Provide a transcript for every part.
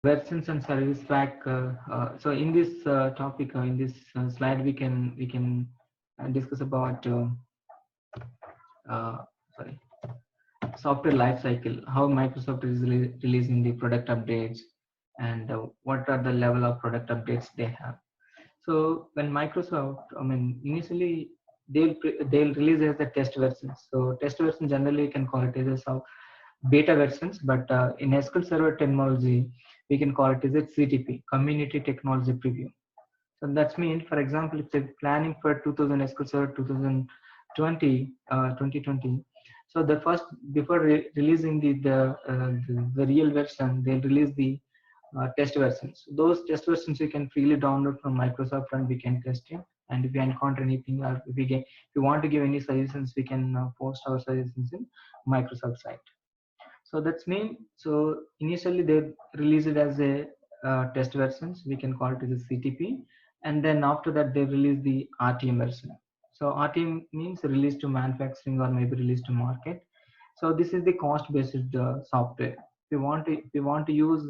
versions and service pack. So in this topic, in this slide, we can discuss about uh, sorry, software life cycle, how Microsoft is releasing the product updates, and what are the level of product updates they have. So when Microsoft, I mean, initially they'll release as the test versions. So test version generally you can call it as a beta versions, but in SQL Server terminology, we can call it as a CTP, Community Technology Preview. So that's mean, for example, if they're planning for 2000 SQL Server 2020. So the first, before releasing the real version, they'll release the test versions. Those test versions you can freely download from Microsoft and we can test it. And if you encounter anything, or if you want to give any suggestions, we can post our suggestions in Microsoft site. So that's mean. So initially they release it as a test versions. We can call it as a CTP, and then after that they release the RTM version. So RTM means release to manufacturing or maybe release to market. So this is the cost-based software. If you want to use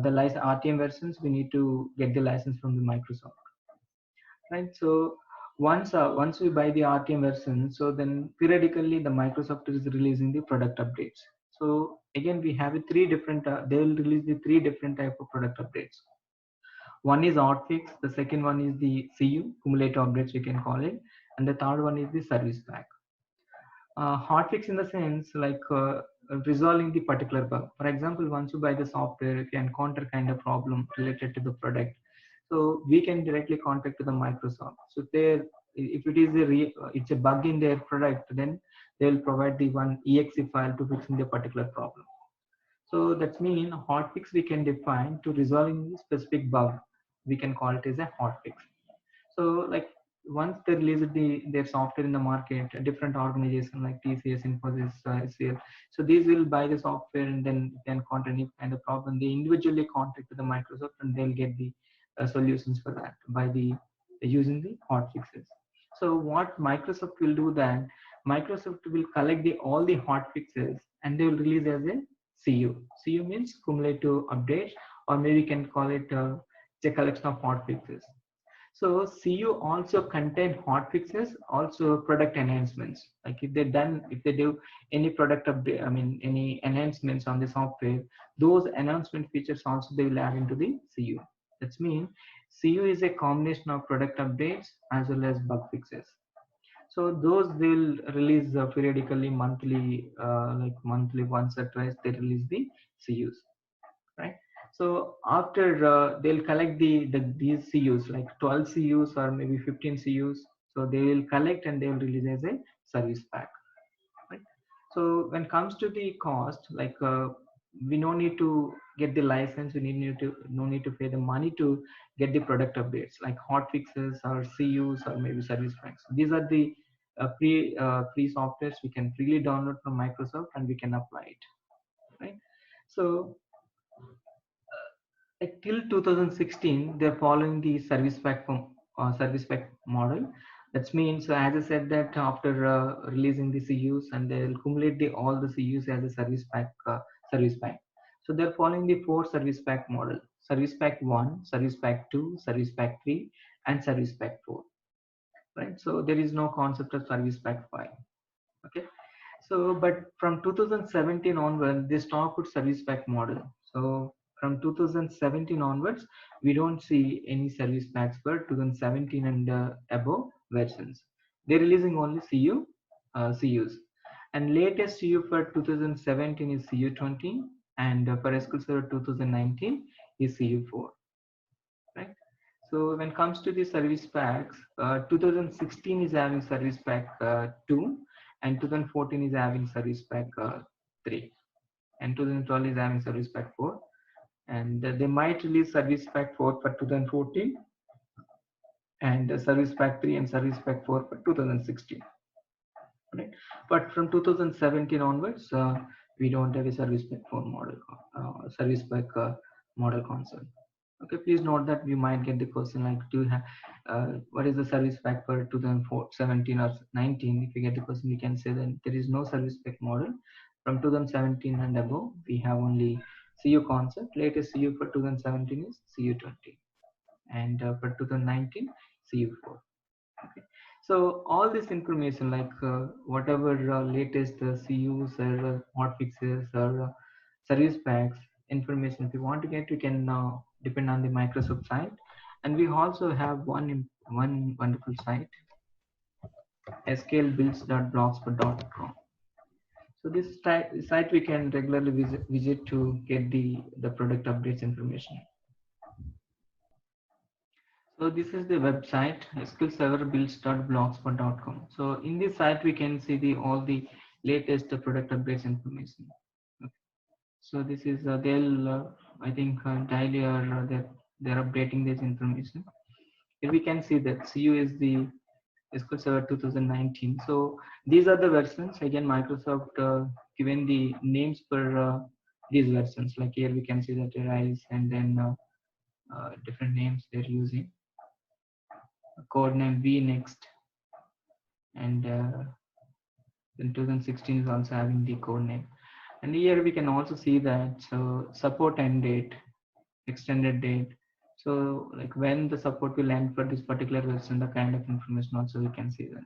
the license RTM versions, we need to get the license from the Microsoft, right? So once we buy the RTM version, so then periodically the Microsoft is releasing the product updates. So again, we have a three different. They will release the three different type of product updates. One is hotfix, the second one is the CU, cumulative updates we can call it, and the third one is the service pack. Hotfix in the sense like resolving the particular bug. For example, once you buy the software, if you encounter kind of problem related to the product, so we can directly contact to the Microsoft. So if it is it's a bug in their product, then they will provide the one exe file to fixing the particular problem. So that's mean hotfix we can define to resolving the specific bug. We can call it as a hotfix. So like once they release their software in the market, a different organization like TCS, Infosys, SCL, so these will buy the software and then can contact any kind of problem. They individually contact the Microsoft and they'll get the solutions for that by the using the hotfixes. So what Microsoft will do then, Microsoft will collect all the hotfixes and they will release as a CU. CU means cumulative updates, or maybe you can call it a collection of hotfixes. So CU also contain hotfixes, also product enhancements. Like if they do any product update, I mean any enhancements on the software, those enhancement features also they will add into the CU. That's mean CU is a combination of product updates as well as bug fixes. So those they'll release periodically, monthly, like monthly once or twice they release the CUs, right? So after they'll collect these CUs like 12 CUs or maybe 15 CUs. So they will collect and they will release as a service pack, right? So when it comes to the cost, like we no need to get the license, we no need to pay the money to get the product updates like hot fixes or CUs or maybe service packs. These are the free softwares we can freely download from Microsoft and we can apply it, right? So like till 2016 they're following the service pack model. That means as I said that after releasing the CUs and they'll accumulate all the CUs as a service pack. So they're following the four service pack model: service pack 1, service pack 2, service pack 3, and service pack 4, right? So there is no concept of service pack 5. Okay. So, but from 2017 onwards, they stopped with service pack model. So from 2017 onwards, we don't see any service packs for 2017 and above versions. They're releasing only CUs. And latest CU for 2017 is CU20, and for SQL Server 2019 is CU4, right? So when it comes to the service packs, 2016 is having service pack 2, and 2014 is having service pack 3, and 2012 is having service pack 4, and they might release service pack 4 for 2014, and service pack 3 and service pack 4 for 2016, right? But from 2017 onwards, we don't have a service pack 4 model, service pack model concept. Okay, please note that we might get the question like, do you have what is the service pack for 2017 or 19? If you get the question, we can say that there is no service pack model. From 2017 and above, we have only CU concept. Latest CU for 2017 is CU20, and for 2019 CU4. Okay. So all this information, like whatever latest CUs or hotfixes or service packs information, if you want to get, you can depend on the Microsoft site. And we also have one wonderful site, sqlbuilds.blogspot.com. So this site we can regularly visit to get the product updates information. So this is the website, sqlserverbuilds.blogspot.com. So in this site we can see all the latest product updates information. Okay. So this is they'll I think daily, or they're updating this information. Here we can see that CU is the SQL Server 2019. So these are the versions. Again, Microsoft given the names for these versions. Like here we can see that Rise, and then different names they're using. Code name vNext, and then 2016 is also having the code name. And here we can also see that support end date, extended date. So like when the support will end for this particular version, the kind of information also we can see that,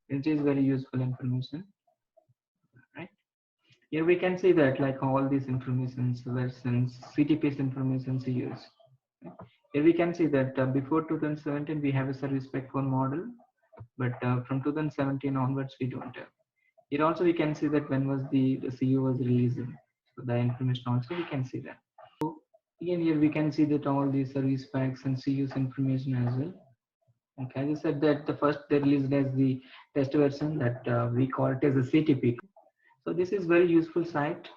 which is very useful information, right? Here we can see that like all these informations, versions, CTPs information used. Here we can see that before 2017 we have a service pack 4 model, but from 2017 onwards we don't have. Here also we can see that when was the CU was releasing. So the information also we can see that. So again here we can see that all the service packs and CU's information as well. Okay, as I said that the first they released as the test version, that we call it as a CTP. So this is very useful site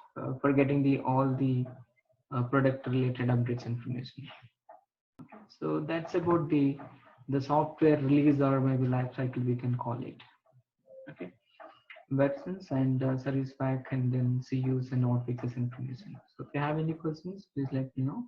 for getting all the product related updates information. So that's about the software release, or maybe life cycle we can call it. Okay, versions and service pack, and then CUs and hotfixes information. So if you have any questions, please let me know.